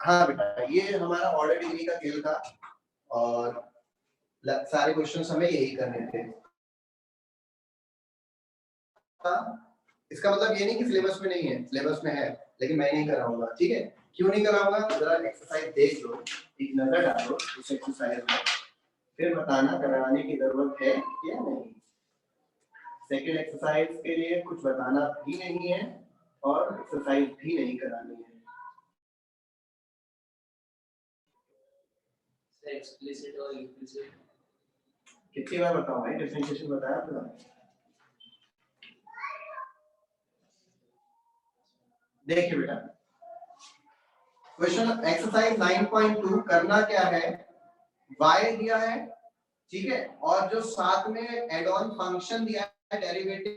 हाँ बेटा, ये हमारा ऑर्डर डिग्री का खेल था और सारे क्वेश्चंस हमें यही करने थे। इसका मतलब ये नहीं कि सिलेबस में नहीं है, सिलेबस में है, लेकिन मैं नहीं कराऊंगा, ठीक है? क्यों नहीं कराऊंगा? जरा एक्सरसाइज देख लो, एक नजर डालो उस एक्सरसाइज में, फिर बताना कराने की जरूरत है या नहीं। सेकंड एक्सरसाइज के लिए कुछ बताना भी नहीं है और एक्सरसाइज भी नहीं करानी है। एक्सप्लिसिट और इम्प्लिसिट कितनी बार बताऊं भाई? डिफरेंशिएशन बताया था। देखिए बेटा, क्वेश्चन एक्सरसाइज 9.2 करना क्या है, y दिया है, ठीक है, और जो साथ में एड ऑन फंक्शन दिया है डेरिवेटिव,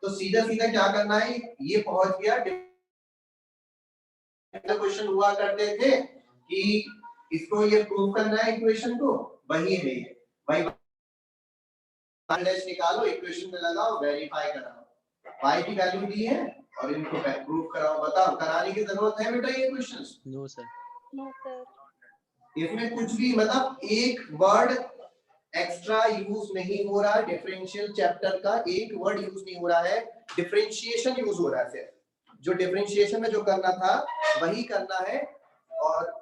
तो सीधा सीधा क्या करना है, ये पहुंच गया। क्वेश्चन हुआ करते थे कि इसको ये प्रूव करना है, इक्वेशन को, वही है ये भाई। डैश निकालो, इक्वेशन में लगाओ, वेरीफाई कराओ, y की वैल्यू दी है और इनको प्रूव कराओ। बताओ, कराने की जरूरत है बेटा ये questions? No sir. No sir. इसमें कुछ भी मतलब एक वर्ड एक्स्ट्रा यूज नहीं हो रहा, डिफरेंशियल चैप्टर का एक वर्ड यूज नहीं हो रहा है, डिफरेंशिएशन यूज हो रहा है सिर्फ। जो डिफरेंशिएशन में जो करना था वही करना है और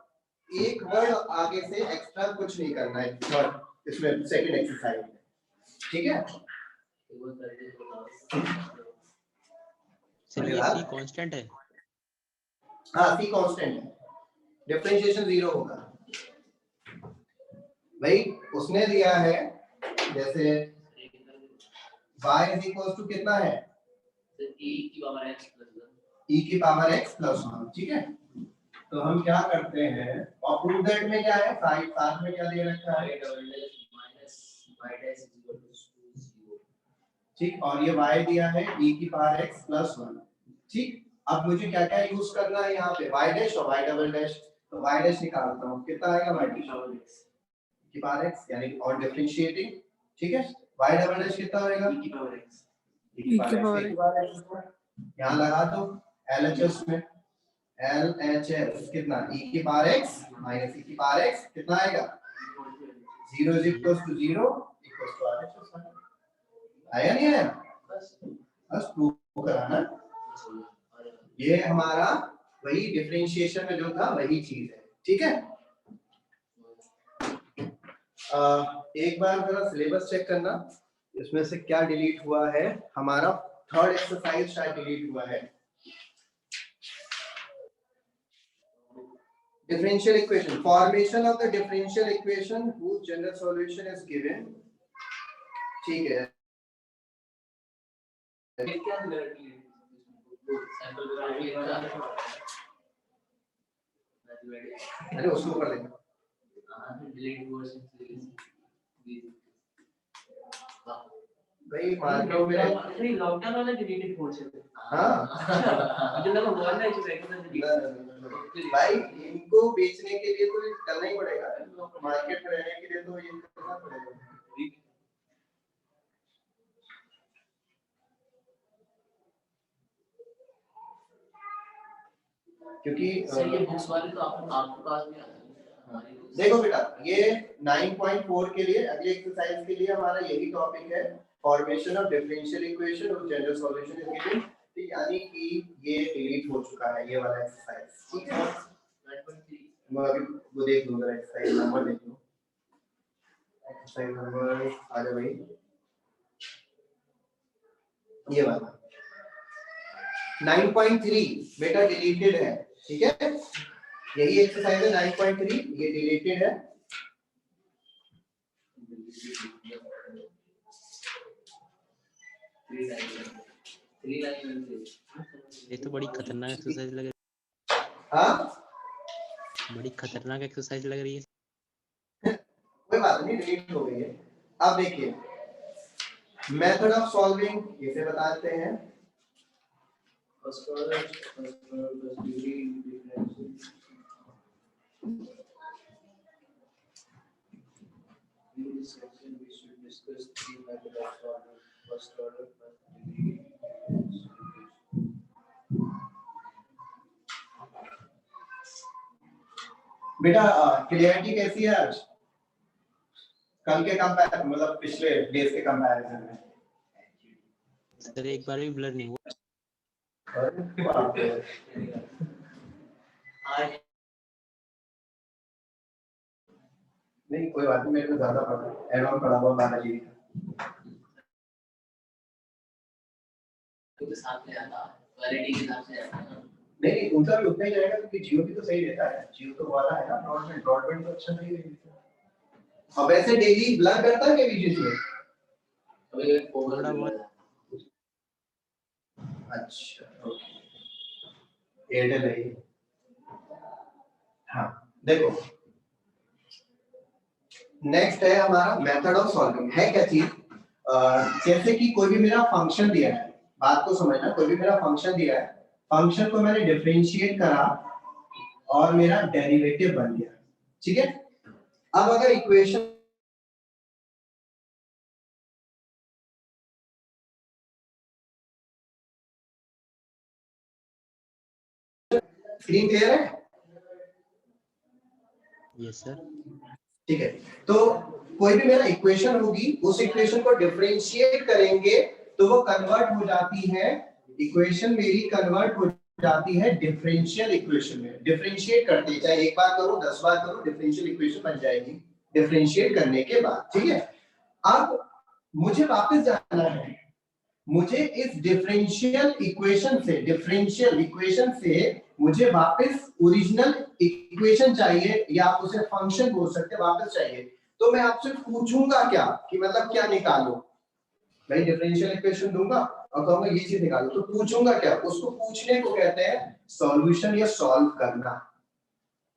एक वर्ड आगे से एक्स्ट्रा कुछ नहीं करना है इसमें सेकंड एक्सरसाइज में, ठीक है? सर ये सी कांस्टेंट है? हाँ, सी कांस्टेंट है, डिफरेंशिएशन 0 होगा भाई। उसने दिया है जैसे y इज इक्वल टू कितना है, e की पावर x प्लस 1, ठीक है? तो हम क्या करते हैं, और प्रूफ दैट में क्या है, साथ में क्या दे रखा है, ठीक, और ये y दिया है e की पावर x प्लस 1, ठीक। अब मुझे क्या क्या यूज करना है यहाँ पे, y डैश और y डबल डैश। तो y डैश निकालता हूँ, कितना आएगा, y की पावर x, यानी और डिफरेंशिएटिंग, ठीक है। y डबल डैश कितना होगा, e की पावर x, यहाँ लगा दो LHS में, LHS कितना, e की पावर x माइनस e की पावर x, कितना आएगा, 0 is equal to 0 equal to RHS। आया नहीं आया? बस प्रूव कराना, ये हमारा वही डिफरेंशिएशन में जो था वही चीज है, ठीक है? एक बार जरा सिलेबस चेक करना, इसमें से क्या डिलीट हुआ है। हमारा थर्ड एक्सरसाइज शायद डिलीट हुआ है, differential equation, formation of the differential equation whose general solution is given, ठीक है? अरे उसको ऊपर लेना, भाई मार्को में लॉकडाउन वाला डिलीटेड कोर्स है। हाँ मुझे लगा बोलना है भाई, इनको बेचने के लिए तो करना ही पड़ेगा, मार्केट में रहने के लिए तो ये करना पड़ेगा। क्योंकि ये बुक्स वाले तो आपके पास में देखो बेटा, ये 9.4 के लिए अगले एक्सरसाइज के लिए हमारा यही टॉपिक है, फॉर्मेशन ऑफ डिफरेंशियल इक्वेशन और जनरल सॉल्यूशन इज गिवन, ठीक, यानी कि ये डिलीट हो चुका है ये वाला एक्सरसाइज, ठीक है? 9.3 मैं अभी वो देख लूंगा, एक्सरसाइज नंबर देख लो, एक्सरसाइज नंबर आ जाए भाई, ये वाला 9.3 बेटा डिलीटेड है, ठीक है? यही एक्सरसाइज है 9.3, ये डिलीटेड है। ये तो बड़ी खतरनाक एक्सरसाइज लग रही है। हाँ बड़ी खतरनाक एक्सरसाइज लग रही है। कोई बात नहीं, डिलीट हो गई है। अब देखिए मेथड ऑफ सॉल्विंग इसे बताते हैं, बेटा क्लियरिटी कैसी है आज कल के कंपेयर मतलब पिछले डेज के कंपैरिजन में? सर एक बार भी ब्लर नहीं हुआ। नहीं कोई बात नहीं, मेरे को ज्यादा पता है, एडवांस पढ़ा हुआ 12 जी तो साथ में आता क्वालिटी के हिसाब से आता है। नहीं उनका भी उतना ही जाएगा क्योंकि जियो भी तो सही रहता है, जियो तो वाला है ना, ब्रॉडबैंड तो अच्छा नहीं है। अब ऐसे डेली ब्लर करता है क्या बीच में? अभी ओवर थोड़ा बहुत। अच्छा ओके, एयरटेल है ये। हाँ देखो नेक्स्ट है हमारा मेथड ऑफ सॉल्विंग। है क्या चीज? जैसे कि कोई भी मेरा फंक्शन दिया है, बात को समझना, कोई भी मेरा फंक्शन दिया है, फंक्शन को मैंने डिफरेंशिएट करा और मेरा डेरिवेटिव बन गया, ठीक है। अब अगर इक्वेशन स्क्रीन क्लियर है? Yes sir. ठीक है, तो कोई भी मेरा इक्वेशन होगी, उस इक्वेशन को डिफरेंशिएट करेंगे तो वो कन्वर्ट हो जाती है, इक्वेशन मेरी कन्वर्ट हो जाती है डिफरेंशियल इक्वेशन में। डिफरेंशिएट करते हैं, चाहे एक बार करो 10 बार करो, डिफरेंशियल इक्वेशन बन जाएगी डिफरेंशिएट करने के बाद, ठीक है। अब मुझे वापस जाना है, मुझे इस डिफरेंशियल इक्वेशन से मुझे वापस ओरिजिनल इक्वेशन चाहिए, या आप उसे फंक्शन बोल सकते हैं, वापस चाहिए। तो मैं आपसे पूछूंगा क्या कि मतलब क्या निकालो, मैं डिफरेंशियल इक्वेशन दूंगा और कहूंगा ये चीज निकालो, तो पूछूंगा क्या, उसको पूछने को कहते हैं सॉल्यूशन या सॉल्व करना,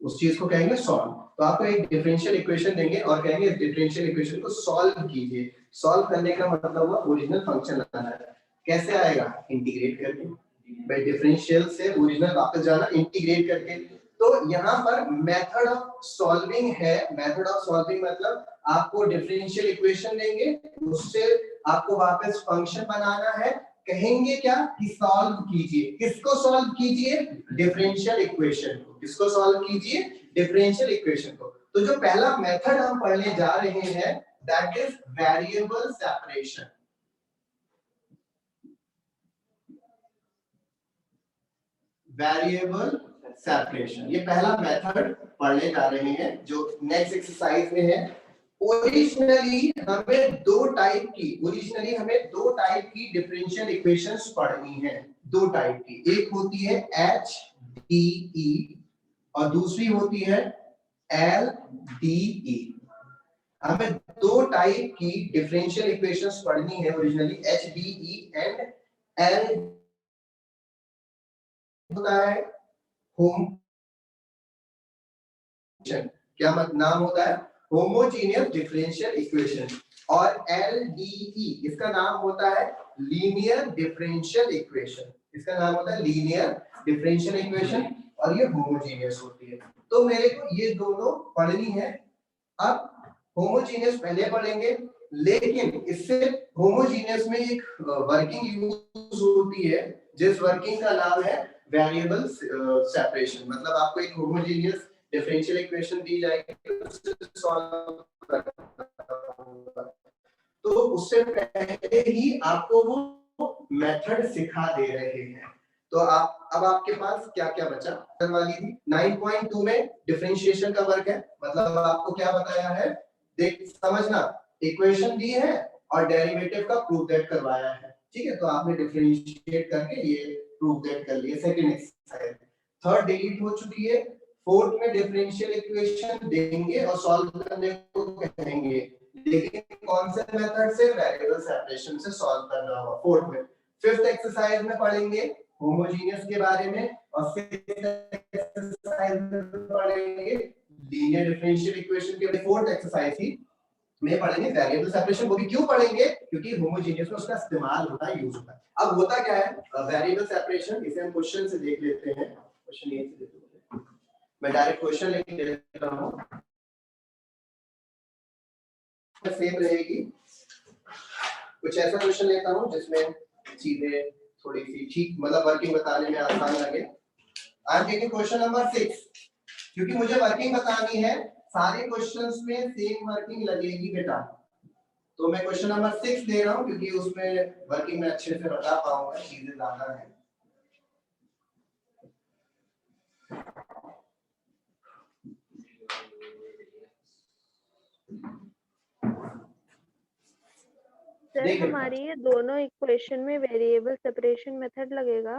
उस चीज को कहेंगे सॉल्व। तो आपको एक डिफरेंशियल इक्वेशन देंगे और कहेंगे इस डिफरेंशियल इक्वेशन को सॉल्व कीजिए। सॉल्व करने का मतलब हुआ ओरिजिनल फंक्शन लाना है। कैसे आएगा? इंटीग्रेट करके, भाई डिफरेंशियल से ओरिजिनल वापस जाना इंटीग्रेट करके। तो यहाँ पर मेथड ऑफ सॉल्विंग है। मेथड ऑफ सॉल्विंग मतलब आपको डिफरेंशियल इक्वेशन देंगे, उससे आपको वापस फंक्शन बनाना है, कहेंगे क्या कि सॉल्व कीजिए। किसको सॉल्व कीजिए? डिफरेंशियल इक्वेशन को। किसको सॉल्व कीजिए? डिफरेंशियल इक्वेशन को। तो जो पहला मेथड हम पढ़ने जा रहे हैं that is variable separation. Variable separation ये पहला मेथड पढ़ने जा रहे हैं जो नेक्स्ट एक्सरसाइज में है। ओरिजिनली हमें दो टाइप की डिफरेंशियल इक्वेशंस पढ़नी है, दो टाइप की। एक होती है HDE और दूसरी होती है LDE। हमें दो टाइप की डिफरेंशियल इक्वेशंस पढ़नी है ओरिजिनली, HDE एंड L होता है होम, क्या मत नाम होता है? Homogeneous differential equation. और LDE इसका नाम होता है लीनियर डिफरेंशियल इक्वेशन। इसका नाम होता है लीनियर डिफरेंशियल इक्वेशन और ये होमोजेनियस होती है। तो मेरे को ये दोनों पढ़नी है। अब होमोजेनियस पहले पढ़ेंगे, लेकिन इससे होमोजेनियस में एक वर्किंग यूज होती है जिस वर्किंग का नाम है वेरिएबल सेपरेशन। मतलब आपको एक होमोजेनियस डिफरेंशियल इक्वेशन दी जाएगी, उससे सॉल्व करना, तो उससे पहले ही आपको वो मेथड सिखा दे रहे हैं। तो आप अब आपके पास क्या क्या बचा वाली थी 9.2 में डिफरेंशिएशन का वर्क है। मतलब आपको क्या बताया है, देख समझना, इक्वेशन दी है और डेरिवेटिव का प्रूफ दैट करवाया है, ठीक है। तो आपने डिफरेंशिएट करके ये प्रूफ दैट कर लिया। सेकंड एक्सरसाइज, थर्ड डिलीट हो चुकी है। फोर्थ में डिफरेंशियल इक्वेशन देंगे और सॉल्व करने को कहेंगे, लेकिन कौन से मेथड से? वेरिएबल सेपरेशन से सॉल्व करना होगा फोर्थ में। फिफ्थ एक्सरसाइज में पढ़ेंगे होमोजेनियस के बारे में और सिक्स्थ एक्सरसाइज में पढ़ेंगे लीनियर डिफरेंशियल इक्वेशन के। फोर्थ एक्सरसाइज ही में पढ़ेंगे वेरिएबल सेपरेशन। वो भी क्यों पढ़ेंगे? क्योंकि होमोजेनियस में उसका इस्तेमाल होता है, यूज होता है। अब होता क्या है वेरिएबल सेपरेशन, इसे हम क्वेश्चन से देख लेते हैं। क्वेश्चन ये से देखते हैं, मैं डायरेक्ट क्वेश्चन लेके दे देता हूं, सेम रहेगी। कुछ ऐसा क्वेश्चन लेता हूं जिसमें चीजें थोड़ी सी ठीक मतलब वर्किंग बताने में आसान लगे। I am taking question number 6। क्योंकि मुझे वर्किंग बतानी है, सारे क्वेश्चंस में सेम वर्किंग लगेगी बेटा। तो मैं क्वेश्चन नंबर 6 दे रहा हूं क्योंकि उसमें वर्किंग में अच्छे से बता पाऊंगा, चीजें ज्यादा है। सर हमारी ये दोनों इक्वेशन में वेरिएबल सेपरेशन मेथड लगेगा?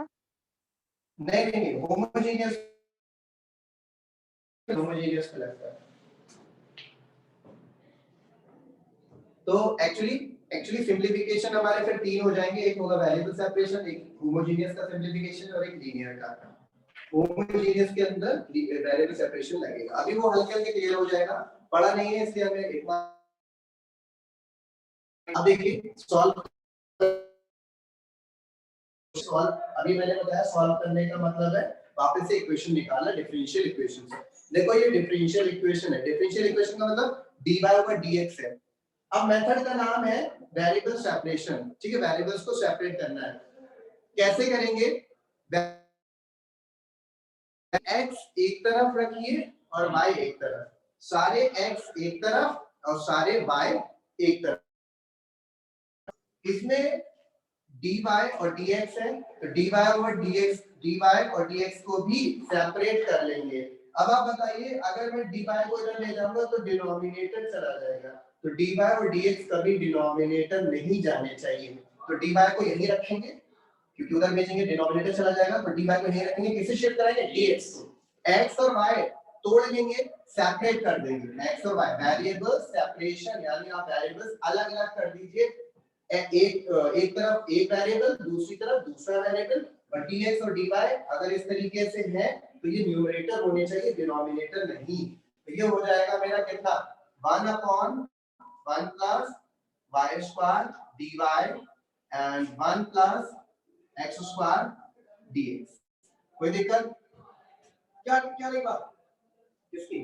नहीं नहीं नहीं, होमोजेनियस का लगता है। तो एक्चुअली सिंपलीफिकेशन हमारे फिर 3 हो जाएंगे, एक होगा वेरिएबल सेपरेशन, एक होमोजेनियस का सिंपलीफिकेशन और एक लीनियर का। होमोजेनियस के अंदर वेरिएबल सेपरेशन लगेगा, अभी वो हल्के हल्के क्लियर हो जाएगा, पढ़ा नहीं है इसलिए हमें एक बार। अब देखिए सॉल्व अभी मैंने बताया सॉल्व करने का मतलब है वापस से इक्वेशन निकालना डिफरेंशियल इक्वेशन से। देखो ये डिफरेंशियल इक्वेशन है, डिफरेंशियल इक्वेशन का मतलब dy over dx है। अब मेथड का नाम है वेरिएबल सेपरेशन, ठीक है, वेरिएबल्स को सेपरेट करना है। कैसे करेंगे? x एक तरफ रखिए और y एक तरफ, सारे x एक तरफ और सारे y एक तरफ। इसमें dy और dx है, तो dy और dx को भी सेपरेट कर लेंगे। अब आप बताइए अगर मैं dy को इधर ले जाऊंगा तो डिनोमिनेटर चला जाएगा, तो dy और dx कभी डिनोमिनेटर नहीं जाने चाहिए, तो dy को यहीं रखेंगे क्योंकि उधर भेजेंगे डिनोमिनेटर चला जाएगा, तो dy को यहीं रखेंगे, किसे शिफ्ट कराएंगे? dx को। x और y तोड़ लेंगे, सेपरेट कर देंगे, x और y वेरिएबल सेपरेशन, यानी आप वेरिएबल्स अलग-अलग कर दीजिए, एक तरफ एक वेरिएबल, दूसरी तरफ दूसरा वेरिएबल, और dx और dy अगर इस तरीके से है तो ये न्यूमरेटर होने चाहिए, डिनोमिनेटर नहीं। तो ये हो जाएगा मेरा कितना, 1/1 plus y square dy and 1 plus x square dx। कोई दिक्कत? क्या क्या नहीं बात किसकी?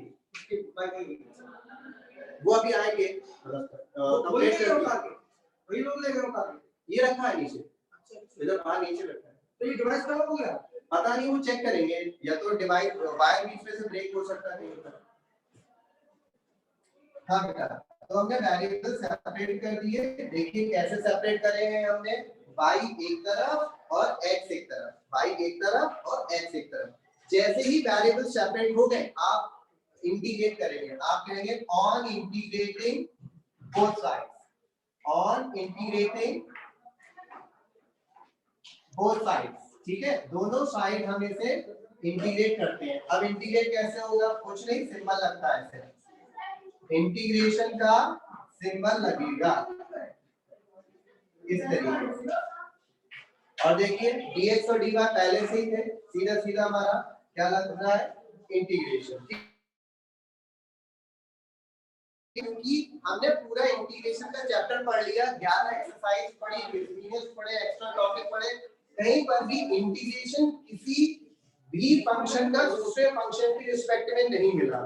वो अभी आएंगे, वही लोग ले गए उठा के, ये रखा है नीचे, इधर बाहर नीचे रखा है। तो ये डिवाइस कहाँ हो गया? पता नहीं, वो चेक करेंगे, या तो डिवाइस वायर बीच में से ब्रेक हो सकता है, नहीं होता। हाँ बेटा, तो हमने वेरिएबल सेपरेट कर दिए। देखिए कैसे सेपरेट करे हैं हमने, y एक तरफ और x एक तरफ, y एक तरफ और x एक तरफ। जैसे ही वेरिएबल सेपरेट हो गए आप इंटीग्रेट करेंगे, आप कहेंगे on integrating both sides, on integrating both sides, ठीक है, दोनों साइड हम इसे इंटीग्रेट करते हैं। अब इंटीग्रेट कैसे होगा? कुछ नहीं, सिंबल लगता है ऐसे, इंटीग्रेशन का सिंबल लगेगा इस तरीके से। और देखिए dx और dy पहले से ही थे, सीधा सीधा हमारा क्या लग रहा है? इंटीग्रेशन। क्योंकि हमने पूरा इंटीग्रेशन का चैप्टर पढ़ लिया, 11 एक्सरसाइज पढ़ी, मिसलेनियस पढ़े, एक्स्ट्रा टॉपिक पढ़े, कहीं पर भी इंटीग्रेशन किसी भी फंक्शन का दूसरे फंक्शन की रिस्पेक्ट में नहीं मिला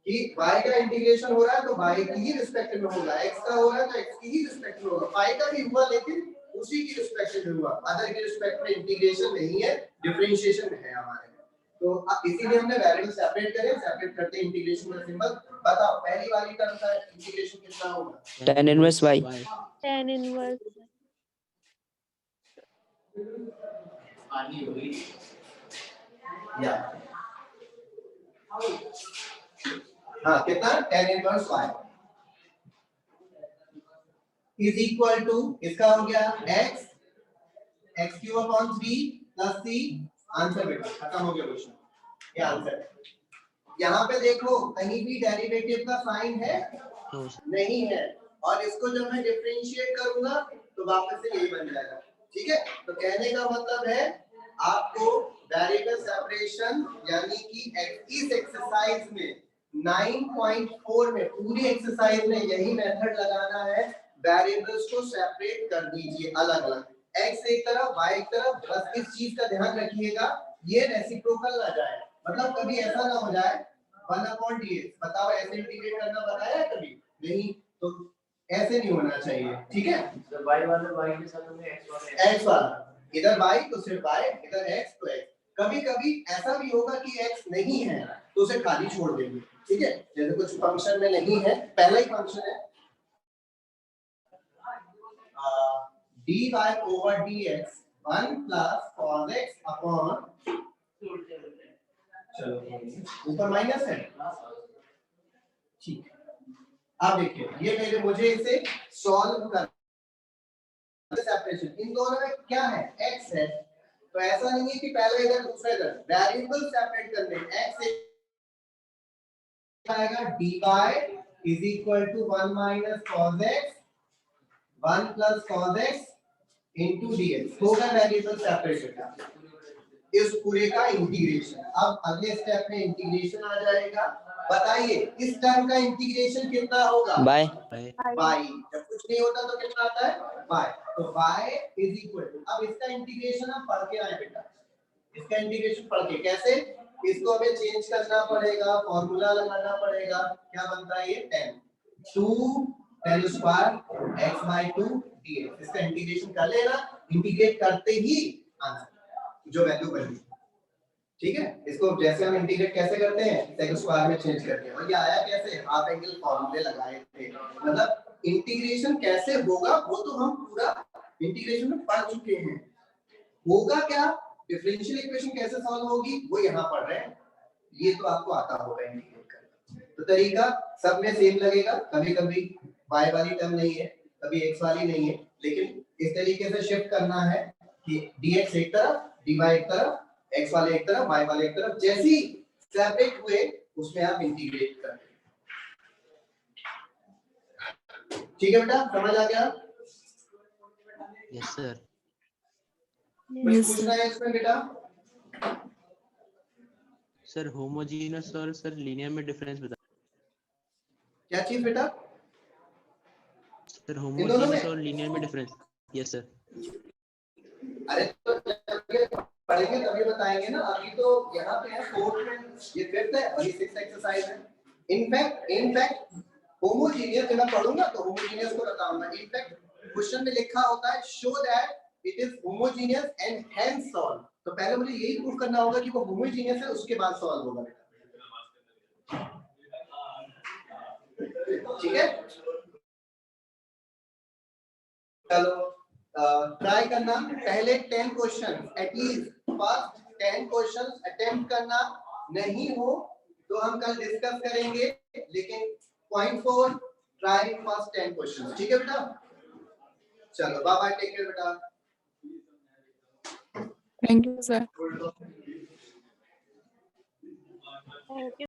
कि y का इंटीग्रेशन हो रहा है तो y की ही रिस्पेक्ट में होगा, x का हो रहा है तो x की ही रिस्पेक्ट में होगा, y का भी हुआ लेकिन उसी की रिस्पेक्ट में हुआ, अदर की रिस्पेक्ट में इंटीग्रेशन नहीं है, डिफरेंशिएशन है हमारे में। तो इसीलिए हमने वेरिएबल सेपरेट करे, सेपरेट करते इंटीग्रेशन का सिंबल। बताओ पहली वाली टर्म का इंटीग्रेशन कितना होगा? tan inverse y, tan inverse पानी होगी या हाँ कितना? tan inverse y is equal to, इसका हो गया x x cube upon 3 plus c। Answer बेटा खत्म हो गया क्वेश्चन, ये आंसर है। यहाँ पे देखो कहीं भी डेरिवेटिव का साइन है नहीं है, और इसको जब मैं डिफरेंशिएट करूंगा तो वापस से यही बन जाएगा, ठीक है। तो कहने का मतलब है आपको वेरिएबल सेपरेशन यानी कि इस एक्सरसाइज में 9.4 में पूरी एक्सरसाइज में यही मेथड लगाना है, वेरिएबल्स को सेपरेट कर दीजिए अलग अलग, x एक तरफ y एक तरफ। बस इस चीज का ध्यान रखिएगा ये रेसिप्रोकल ना जाए, मतलब कभी ऐसा ना हो जाए 1/dx, बताओ ऐसे इंटीग्रेट करना बताया है कभी? नहीं, तो ऐसे नहीं होना चाहिए, ठीक है। y वाला y के साथ में x वाला x वाला इधर y तो सिर्फ y, इधर x तो x, कभी कभी ऐसा भी होगा कि x नहीं है तो उसे खाली छोड़ देंगे, ठीक है। जैसे कुछ फंक्शन में नहीं है, पहला ही फंक्शन है dy over dx 1 plus cos x upon, चलो ऊपर माइनस है, ठीक है। अब देखिए ये मुझे इसे सॉल्व कर, सेपरेशन इन दोनों में क्या है, x है, तो ऐसा नहीं है कि पहले इधर दूसरा इधर, वेरिएबल सेपरेट करने, x आएगा dy is equal to 1 minus cos x 1 plus cos x into dx होगा वेरिएबल सेपरेशन का, इस पूरे का इंटीग्रेशन। अब अगले स्टेप में इंटीग्रेशन आ जाएगा। बताइए इस टर्म का इंटीग्रेशन कितना होगा, बाय y, जब कुछ नहीं होता तो कितना आता है y, तो y is equal to, अब इसका इंटीग्रेशन हम पढ़ के आए बेटा, इसका इंटीग्रेशन पढ़ के कैसे, इसको हमें चेंज करना पड़ेगा, फॉर्मूला लगाना पड़ेगा, क्या बनता है ये 10 2 tan square x by 2 dx, इसका इंटीग्रेशन कर लेना, इंटीग्रेट करते ही आंसर जो वैल्यू बनी, ठीक है। इसको जैसे हम इंटीग्रेट कैसे करते हैं, sec स्क्वायर में चेंज करके, और ये आया कैसे, हाफ एंगल फॉर्मूले लगाए थे, मतलब इंटीग्रेशन कैसे होगा वो तो हम पूरा इंटीग्रेशन में पढ़ चुके हैं। होगा क्या, डिफरेंशियल इक्वेशन कैसे सॉल्व होगी वो यहाँ पढ़ रहे हैं, ये तो आपको आता होगा इंटीग्रेट करना। तो तरीका सब में सेम लगेगा, कभी कभी y वाली टर्म नहीं है, कभी x वाली नहीं है, लेकिन इस तरीके से शिफ्ट करना है कि dx एक तरफ, dy एक तरफ, x वाले एक तरफ, y वाले एक तरफ, जैसी सेपरेट हुए उसमें आप इंटीग्रेट कर, ठीक है बेटा, समझ आ गया? Yes sir. कुछ पूछना है इसमें बेटा? सर होमोजीनियस और सर लीनियर में डिफरेंस बता। क्या चीज बेटा? सर होमोजीनियस और लीनियर में डिफरेंस। Yes sir. अरे तो पढ़ेंगे तभी बताएंगे ना, अभी तो यहाँ पे है फोर्थ में, ये फिफ्थ है और ये सिक्स्थ एक्सरसाइज है। इनफैक्ट होमोजीनियस जब मैं पढ़ूंगा तो होमोजीनियस को बताऊंगा। इनफैक्ट क्वेश्चन में लिखा होता है show that it is homogeneous and hence solve, तो पहले मुझे यही प्रूव करना होगा कि वो होमोजीनियस है, उसके बाद सॉल्व होगा बेटा, ठीक है। चलो ट्राई करना, पहले 10 question at least, first 10 question attempt करना, नहीं हो तो हम कल डिस्कस करेंगे, लेकिन पॉइंट 4 ट्राई फर्स्ट 10 क्वेश्चन, ठीक है बेटा। चलो बाय बाय, टेक केयर बेटा। Thank you sir. Thank you.